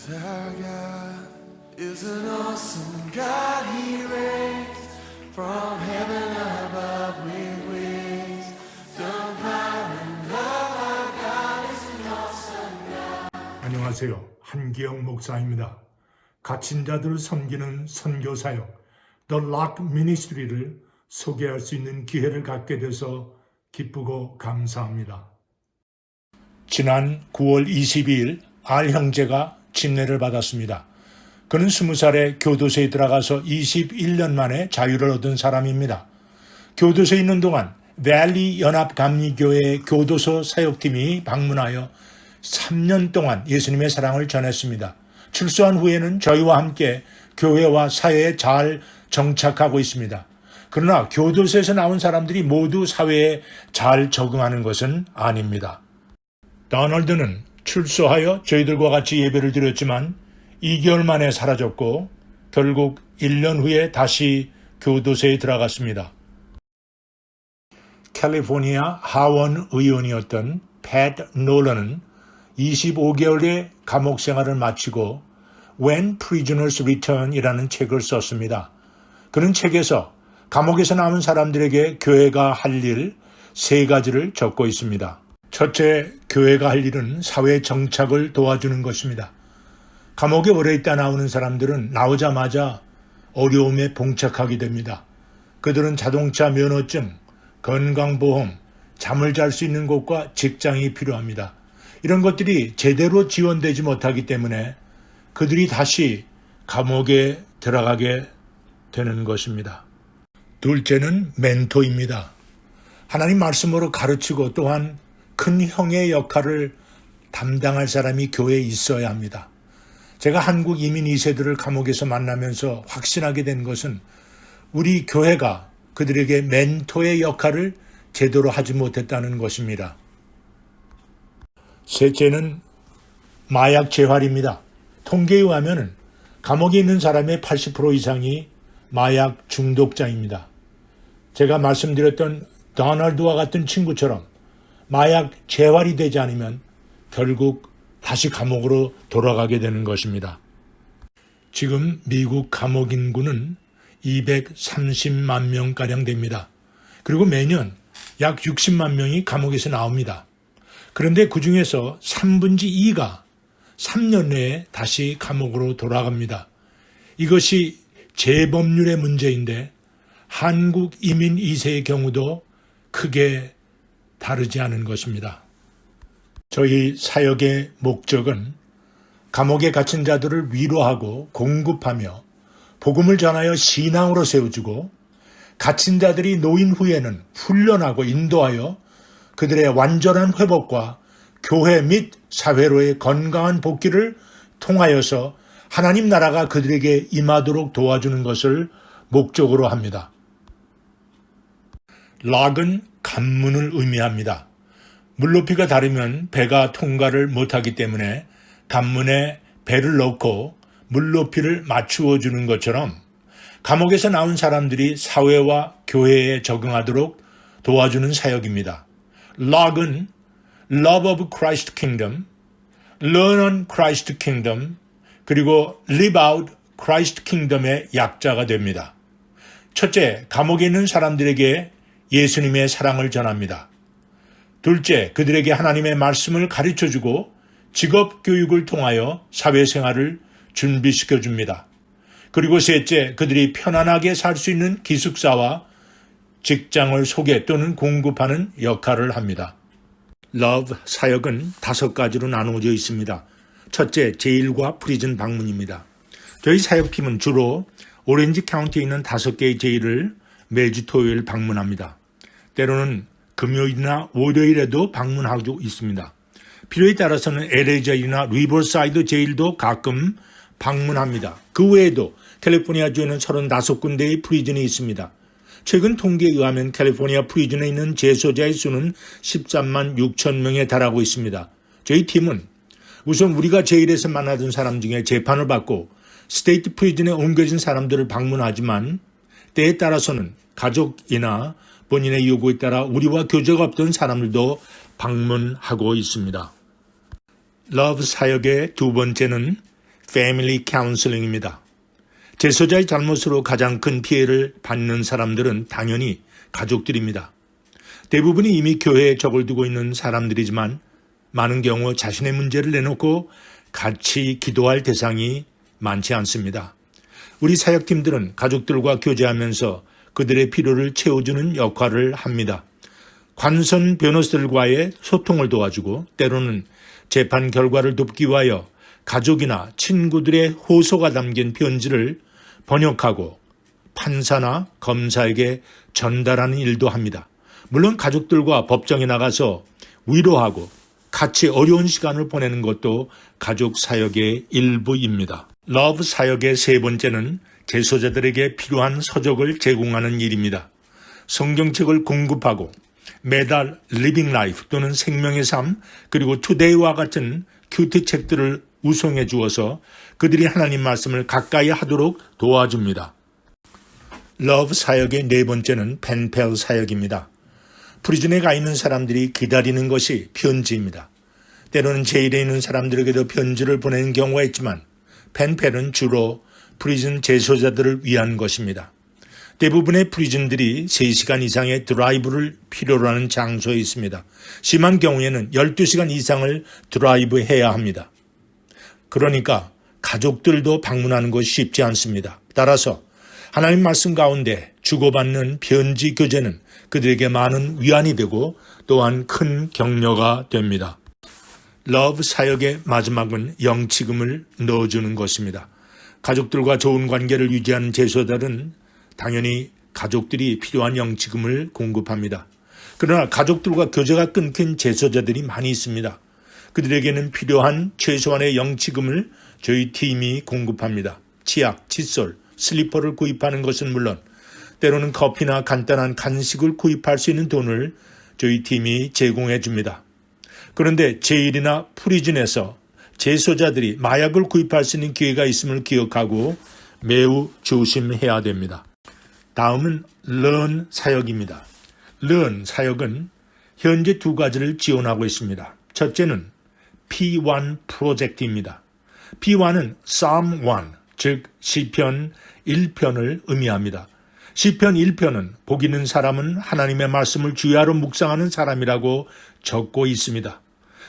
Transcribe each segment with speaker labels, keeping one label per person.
Speaker 1: Our God is an awesome God. He reigns from heaven above with wings. The power and love. Our God is an awesome God.
Speaker 2: 안녕하세요. 한기영 목사입니다. 갇힌 자들을 섬기는 선교사역 The Lock Ministry를 소개할 수 있는 기회를 갖게 돼서 기쁘고 감사합니다. 지난 9월 22일 알 형제가 침례를 받았습니다. 그는 20살에 교도소에 들어가서 21년 만에 자유를 얻은 사람입니다. 교도소에 있는 동안 밸리 연합감리교회 교도소 사역팀이 방문하여 3년 동안 예수님의 사랑을 전했습니다. 출소한 후에는 저희와 함께 교회와 사회에 잘 정착하고 있습니다. 그러나 교도소에서 나온 사람들이 모두 사회에 잘 적응하는 것은 아닙니다. 도널드는 출소하여 저희들과 같이 예배를 드렸지만 2개월 만에 사라졌고 결국 1년 후에 다시 교도소에 들어갔습니다. 캘리포니아 하원 의원이었던 팻 놀런은 25개월의 감옥 생활을 마치고 When Prisoners Return이라는 책을 썼습니다. 그는 책에서 감옥에서 남은 사람들에게 교회가 할 일 3가지를 적고 있습니다. 첫째, 교회가 할 일은 사회 정착을 도와주는 것입니다. 감옥에 오래 있다 나오는 사람들은 나오자마자 어려움에 봉착하게 됩니다. 그들은 자동차 면허증, 건강보험, 잠을 잘 수 있는 곳과 직장이 필요합니다. 이런 것들이 제대로 지원되지 못하기 때문에 그들이 다시 감옥에 들어가게 되는 것입니다. 둘째는 멘토입니다. 하나님 말씀으로 가르치고 또한 큰 형의 역할을 담당할 사람이 교회에 있어야 합니다. 제가 한국 이민 2세들을 감옥에서 만나면서 확신하게 된 것은 우리 교회가 그들에게 멘토의 역할을 제대로 하지 못했다는 것입니다. 셋째는 마약 재활입니다. 통계에 의하면 감옥에 있는 사람의 80% 이상이 마약 중독자입니다. 제가 말씀드렸던 도널드와 같은 친구처럼 마약 재활이 되지 않으면 결국 다시 감옥으로 돌아가게 되는 것입니다. 지금 미국 감옥 인구는 230만 명가량 됩니다. 그리고 매년 약 60만 명이 감옥에서 나옵니다. 그런데 그 중에서 3분의 2가 3년 내에 다시 감옥으로 돌아갑니다. 이것이 재범률의 문제인데 한국 이민 2세의 경우도 크게 다르지 않은 것입니다. 저희 사역의 목적은 감옥에 갇힌 자들을 위로하고 공급하며 복음을 전하여 신앙으로 세워주고 갇힌 자들이 노인 후에는 훈련하고 인도하여 그들의 완전한 회복과 교회 및 사회로의 건강한 복귀를 통하여서 하나님 나라가 그들에게 임하도록 도와주는 것을 목적으로 합니다. 락은 관문을 의미합니다. 물높이가 다르면 배가 통과를 못하기 때문에 관문에 배를 넣고 물높이를 맞추어 주는 것처럼 감옥에서 나온 사람들이 사회와 교회에 적응하도록 도와주는 사역입니다. 락은 Love of Christ Kingdom, Learn on Christ Kingdom, 그리고 Live out Christ Kingdom의 약자가 됩니다. 첫째, 감옥에 있는 사람들에게 예수님의 사랑을 전합니다. 둘째, 그들에게 하나님의 말씀을 가르쳐주고 직업 교육을 통하여 사회생활을 준비시켜 줍니다. 그리고 셋째, 그들이 편안하게 살 수 있는 기숙사와 직장을 소개 또는 공급하는 역할을 합니다. Love 사역은 5가지로 나누어져 있습니다. 첫째, 제일과 프리즌 방문입니다. 저희 사역팀은 주로 오렌지 카운티에 있는 5개의 제일을 매주 토요일 방문합니다. 때로는 금요일이나 월요일에도 방문하고 있습니다. 필요에 따라서는 LA 제일이나 리버사이드 제일도 가끔 방문합니다. 그 외에도 캘리포니아주에는 35군데의 프리즌이 있습니다. 최근 통계에 의하면 캘리포니아 프리즌에 있는 재소자의 수는 13만 6천 명에 달하고 있습니다. 저희 팀은 우선 우리가 제일에서 만나던 사람 중에 재판을 받고 스테이트 프리즌에 옮겨진 사람들을 방문하지만 때에 따라서는 가족이나 본인의 요구에 따라 우리와 교제가 없던 사람들도 방문하고 있습니다. 러브 사역의 두 번째는 패밀리 카운슬링입니다. 재소자의 잘못으로 가장 큰 피해를 받는 사람들은 당연히 가족들입니다. 대부분이 이미 교회에 적을 두고 있는 사람들이지만 많은 경우 자신의 문제를 내놓고 같이 기도할 대상이 많지 않습니다. 우리 사역팀들은 가족들과 교제하면서 그들의 필요를 채워주는 역할을 합니다. 관선 변호사들과의 소통을 도와주고 때로는 재판 결과를 돕기 위하여 가족이나 친구들의 호소가 담긴 편지를 번역하고 판사나 검사에게 전달하는 일도 합니다. 물론 가족들과 법정에 나가서 위로하고 같이 어려운 시간을 보내는 것도 가족 사역의 일부입니다. 러브 사역의 세 번째는 재소자들에게 필요한 서적을 제공하는 일입니다. 성경책을 공급하고 매달 리빙 라이프 또는 생명의 삶 그리고 투데이와 같은 큐티 책들을 우송해 주어서 그들이 하나님 말씀을 가까이 하도록 도와줍니다. 러브 사역의 네 번째는 펜펠 사역입니다. 프리즌에 가 있는 사람들이 기다리는 것이 편지입니다. 때로는 제일에 있는 사람들에게도 편지를 보내는 경우가 있지만 펜펠은 주로 프리즌 재소자들을 위한 것입니다. 대부분의 프리즌들이 3시간 이상의 드라이브를 필요로 하는 장소에 있습니다. 심한 경우에는 12시간 이상을 드라이브 해야 합니다. 그러니까 가족들도 방문하는 것이 쉽지 않습니다. 따라서 하나님 말씀 가운데 주고받는 편지 교제는 그들에게 많은 위안이 되고 또한 큰 격려가 됩니다. 러브 사역의 마지막은 영치금을 넣어주는 것입니다. 가족들과 좋은 관계를 유지하는 재소자들은 당연히 가족들이 필요한 영치금을 공급합니다. 그러나 가족들과 교제가 끊긴 재소자들이 많이 있습니다. 그들에게는 필요한 최소한의 영치금을 저희 팀이 공급합니다. 치약, 칫솔, 슬리퍼를 구입하는 것은 물론 때로는 커피나 간단한 간식을 구입할 수 있는 돈을 저희 팀이 제공해 줍니다. 그런데 제일이나 프리즌에서 재소자들이 마약을 구입할 수 있는 기회가 있음을 기억하고 매우 조심해야 됩니다. 다음은 learn 사역입니다. learn 사역은 현재 2가지를 지원하고 있습니다. 첫째는 P1 프로젝트입니다. P1은 Psalm 1, 즉 시편 1편을 의미합니다. 시편 1편은 복 있는 사람은 하나님의 말씀을 주야로 묵상하는 사람이라고 적고 있습니다.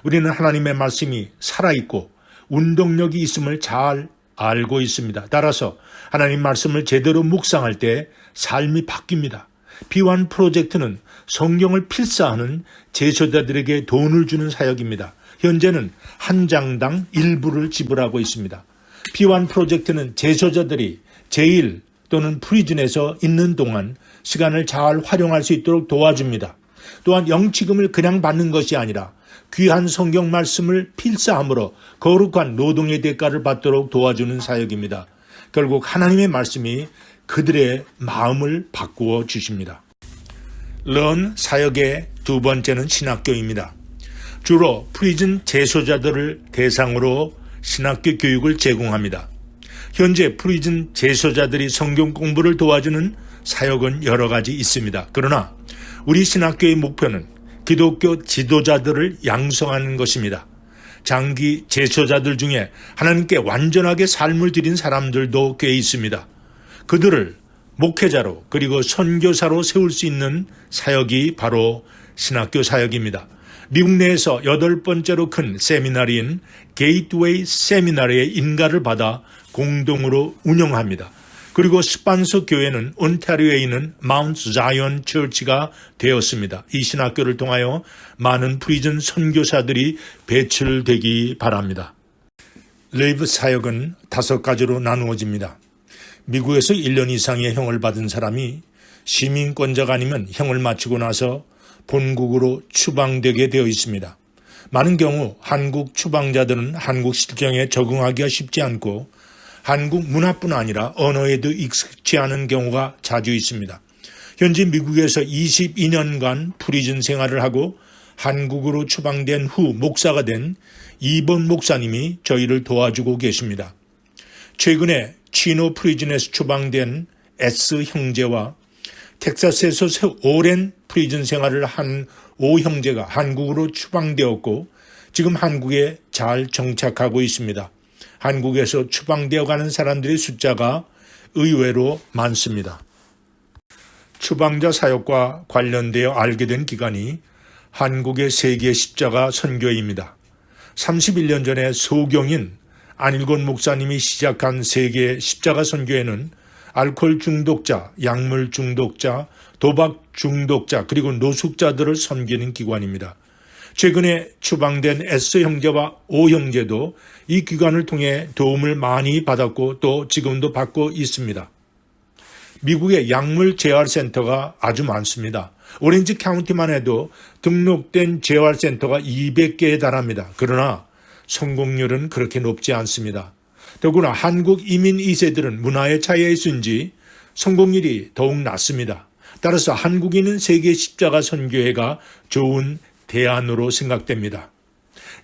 Speaker 2: 우리는 하나님의 말씀이 살아있고 운동력이 있음을 잘 알고 있습니다. 따라서 하나님 말씀을 제대로 묵상할 때 삶이 바뀝니다. P1 프로젝트는 성경을 필사하는 재소자들에게 돈을 주는 사역입니다. 현재는 한 장당 일부를 지불하고 있습니다. P1 프로젝트는 재소자들이 제일 또는 프리즌에서 있는 동안 시간을 잘 활용할 수 있도록 도와줍니다. 또한 영치금을 그냥 받는 것이 아니라 귀한 성경 말씀을 필사함으로 거룩한 노동의 대가를 받도록 도와주는 사역입니다. 결국 하나님의 말씀이 그들의 마음을 바꾸어 주십니다. learn 사역의 두 번째는 신학교입니다. 주로 프리즌 재소자들을 대상으로 신학교 교육을 제공합니다. 현재 프리즌 재소자들이 성경 공부를 도와주는 사역은 여러 가지 있습니다. 그러나 우리 신학교의 목표는 기독교 지도자들을 양성하는 것입니다. 장기 재소자들 중에 하나님께 완전하게 삶을 드린 사람들도 꽤 있습니다. 그들을 목회자로 그리고 선교사로 세울 수 있는 사역이 바로 신학교 사역입니다. 미국 내에서 8번째로 큰 세미나리인 게이트웨이 세미나리의 인가를 받아 공동으로 운영합니다. 그리고 스판서 교회는 온타리오에 있는 마운트 자이언 처치가 되었습니다. 이 신학교를 통하여 많은 프리즌 선교사들이 배출되기 바랍니다. 레이브 사역은 5가지로 나누어집니다. 미국에서 1년 이상의 형을 받은 사람이 시민권자가 아니면 형을 마치고 나서 본국으로 추방되게 되어 있습니다. 많은 경우 한국 추방자들은 한국 실정에 적응하기가 쉽지 않고 한국 문화뿐 아니라 언어에도 익숙치 않은 경우가 자주 있습니다. 현재 미국에서 22년간 프리즌 생활을 하고 한국으로 추방된 후 목사가 된 이번 목사님이 저희를 도와주고 계십니다. 최근에 치노 프리즌에서 추방된 S 형제와 텍사스에서 오랜 프리즌 생활을 한 O 형제가 한국으로 추방되었고 지금 한국에 잘 정착하고 있습니다. 한국에서 추방되어 가는 사람들의 숫자가 의외로 많습니다. 추방자 사역과 관련되어 알게 된 기관이 한국의 세계 십자가 선교회입니다. 31년 전에 소경인 안일곤 목사님이 시작한 세계 십자가 선교회는 알코올 중독자, 약물 중독자, 도박 중독자, 그리고 노숙자들을 섬기는 기관입니다. 최근에 추방된 S 형제와 O 형제도 이 기관을 통해 도움을 많이 받았고 또 지금도 받고 있습니다. 미국의 약물 재활센터가 아주 많습니다. 오렌지 카운티만 해도 등록된 재활센터가 200개에 달합니다. 그러나 성공률은 그렇게 높지 않습니다. 더구나 한국 이민 2세들은 문화의 차이에 있은지 성공률이 더욱 낮습니다. 따라서 한국인은 세계 십자가 선교회가 좋은 대안으로 생각됩니다.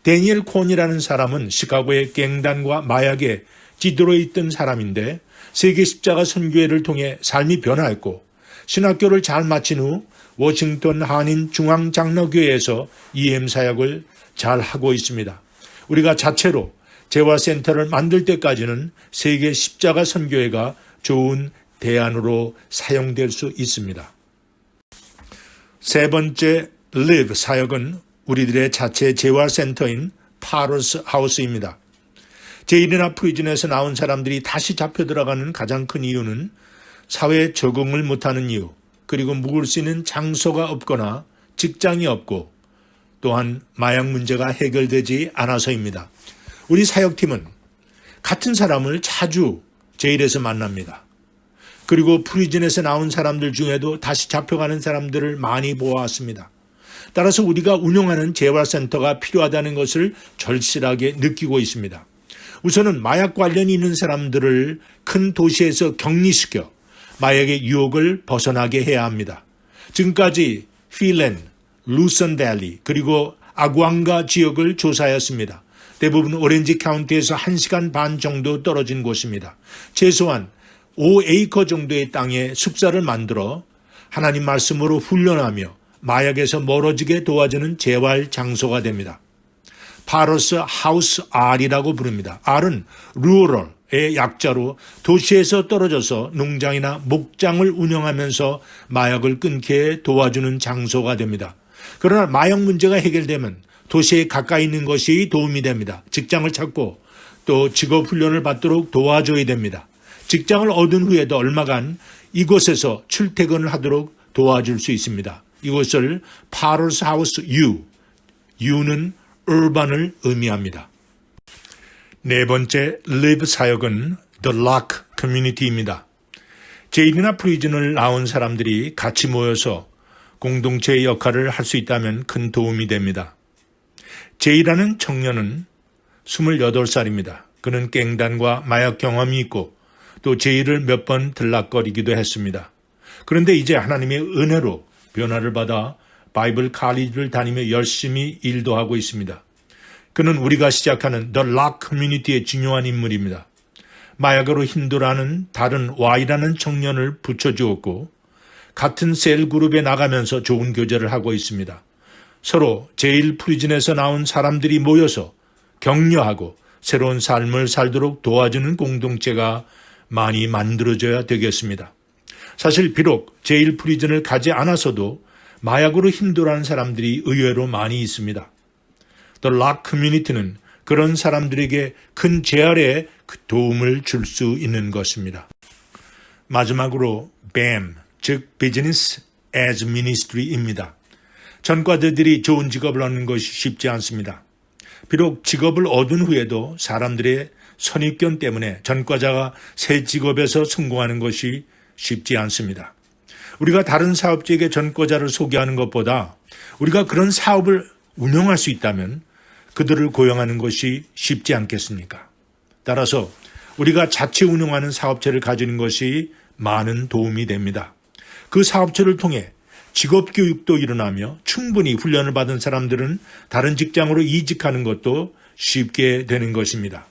Speaker 2: 데니엘 콘이라는 사람은 시카고의 갱단과 마약에 찌들어 있던 사람인데 세계 십자가 선교회를 통해 삶이 변화했고 신학교를 잘 마친 후 워싱턴 한인 중앙장로교회에서 EM 사역을 잘 하고 있습니다. 우리가 자체로 재활센터를 만들 때까지는 세계 십자가 선교회가 좋은 대안으로 사용될 수 있습니다. 세 번째 Live 사역은 우리들의 자체 재활센터인 파로스 하우스입니다. 제일이나 프리즌에서 나온 사람들이 다시 잡혀 들어가는 가장 큰 이유는 사회에 적응을 못하는 이유, 그리고 묵을 수 있는 장소가 없거나 직장이 없고 또한 마약 문제가 해결되지 않아서입니다. 우리 사역팀은 같은 사람을 자주 제일에서 만납니다. 그리고 프리즌에서 나온 사람들 중에도 다시 잡혀가는 사람들을 많이 보아왔습니다. 따라서 우리가 운영하는 재활센터가 필요하다는 것을 절실하게 느끼고 있습니다. 우선은 마약 관련이 있는 사람들을 큰 도시에서 격리시켜 마약의 유혹을 벗어나게 해야 합니다. 지금까지 필렌, 루선밸리 그리고 아구앙가 지역을 조사하였습니다. 대부분 오렌지 카운티에서 1시간 반 정도 떨어진 곳입니다. 최소한 5에이커 정도의 땅에 숙사를 만들어 하나님 말씀으로 훈련하며 마약에서 멀어지게 도와주는 재활 장소가 됩니다. 파로스 하우스 R이라고 부릅니다. R은 rural,의 약자로 도시에서 떨어져서 농장이나 목장을 운영하면서 마약을 끊게 도와주는 장소가 됩니다. 그러나 마약 문제가 해결되면 도시에 가까이 있는 것이 도움이 됩니다. 직장을 찾고 또 직업 훈련을 받도록 도와줘야 됩니다. 직장을 얻은 후에도 얼마간 이곳에서 출퇴근을 하도록 도와줄 수 있습니다. 이곳을 파로스 하우스 U는 urban을 의미합니다. 네 번째 live 사역은 The Lock Community입니다. 제일이나 프리즌을 나온 사람들이 같이 모여서 공동체의 역할을 할 수 있다면 큰 도움이 됩니다. 제이라는 청년은 28살입니다. 그는 갱단과 마약 경험이 있고 또 제이를 몇 번 들락거리기도 했습니다. 그런데 이제 하나님의 은혜로 변화를 받아 바이블 칼리지를 다니며 열심히 일도 하고 있습니다. 그는 우리가 시작하는 The Lock Community의 중요한 인물입니다. 마약으로 힘들어하는 다른 Y라는 청년을 붙여주었고 같은 셀 그룹에 나가면서 좋은 교제를 하고 있습니다. 서로 제일 프리즌에서 나온 사람들이 모여서 격려하고 새로운 삶을 살도록 도와주는 공동체가 많이 만들어져야 되겠습니다. 사실 비록 제일 프리즌을 가지 않아서도 마약으로 힘들어하는 사람들이 의외로 많이 있습니다. The Lock Community는 그런 사람들에게 큰 재활에 도움을 줄 수 있는 것입니다. 마지막으로 BAM, 즉 Business as Ministry입니다. 전과자들이 좋은 직업을 얻는 것이 쉽지 않습니다. 비록 직업을 얻은 후에도 사람들의 선입견 때문에 전과자가 새 직업에서 성공하는 것이 쉽지 않습니다. 우리가 다른 사업주에게 전과자를 소개하는 것보다 우리가 그런 사업을 운영할 수 있다면 그들을 고용하는 것이 쉽지 않겠습니까? 따라서 우리가 자체 운영하는 사업체를 가지는 것이 많은 도움이 됩니다. 그 사업체를 통해 직업교육도 일어나며 충분히 훈련을 받은 사람들은 다른 직장으로 이직하는 것도 쉽게 되는 것입니다.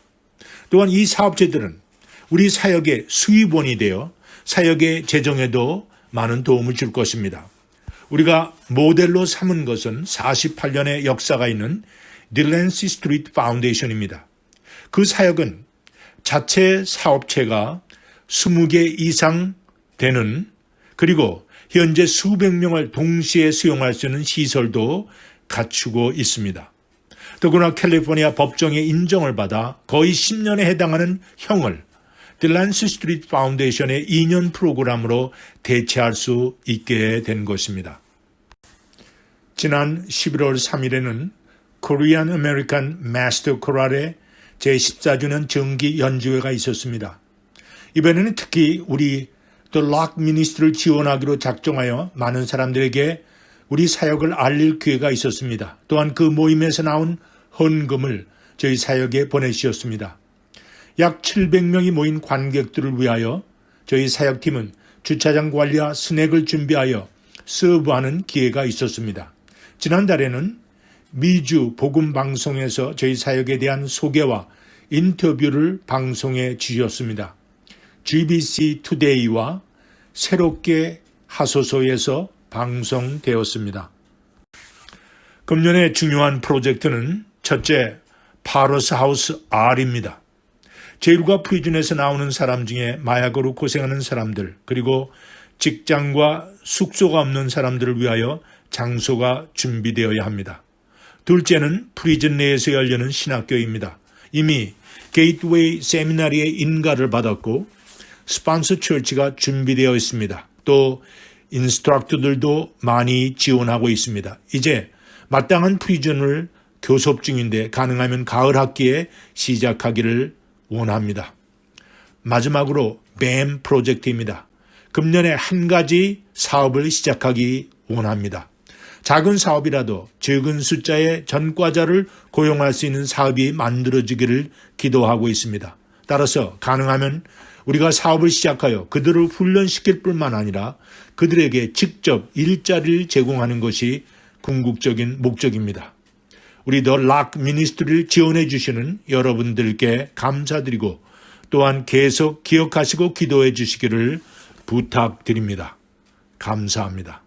Speaker 2: 또한 이 사업체들은 우리 사역의 수입원이 되어 사역의 재정에도 많은 도움을 줄 것입니다. 우리가 모델로 삼은 것은 48년의 역사가 있는 딜랜시 스트리트 파운데이션입니다. 그 사역은 자체 사업체가 20개 이상 되는 그리고 현재 수백 명을 동시에 수용할 수 있는 시설도 갖추고 있습니다. 더구나 캘리포니아 법정의 인정을 받아 거의 10년에 해당하는 형을 딜란스 스트리트 파운데이션의 2년 프로그램으로 대체할 수 있게 된 것입니다. 지난 11월 3일에는 코리안 아메리칸 마스터 코랄의 제14주년 정기 연주회가 있었습니다. 이번에는 특히 우리 The Lock Ministry를 지원하기로 작정하여 많은 사람들에게 우리 사역을 알릴 기회가 있었습니다. 또한 그 모임에서 나온 헌금을 저희 사역에 보내주셨습니다. 약 700명이 모인 관객들을 위하여 저희 사역팀은 주차장 관리와 스낵을 준비하여 서브하는 기회가 있었습니다. 지난달에는 미주 복음방송에서 저희 사역에 대한 소개와 인터뷰를 방송해 주셨습니다. GBC 투데이와 새롭게 하소서에서 방송되었습니다. 금년의 중요한 프로젝트는 첫째, 파러스 하우스 R입니다. 제일과 프리즌에서 나오는 사람 중에 마약으로 고생하는 사람들, 그리고 직장과 숙소가 없는 사람들을 위하여 장소가 준비되어야 합니다. 둘째는 프리즌 내에서 열리는 신학교입니다. 이미 게이트웨이 세미나리의 인가를 받았고 스폰서 처치가 준비되어 있습니다. 또 인스트럭터들도 많이 지원하고 있습니다. 이제 마땅한 프리즌을 교섭 중인데 가능하면 가을 학기에 시작하기를 원합니다. 마지막으로 BAM 프로젝트입니다. 금년에 한 가지 사업을 시작하기 원합니다. 작은 사업이라도 적은 숫자의 전과자를 고용할 수 있는 사업이 만들어지기를 기도하고 있습니다. 따라서 가능하면 우리가 사업을 시작하여 그들을 훈련시킬 뿐만 아니라 그들에게 직접 일자리를 제공하는 것이 궁극적인 목적입니다. 우리 더 락 미니스트리를 지원해 주시는 여러분들께 감사드리고 또한 계속 기억하시고 기도해 주시기를 부탁드립니다. 감사합니다.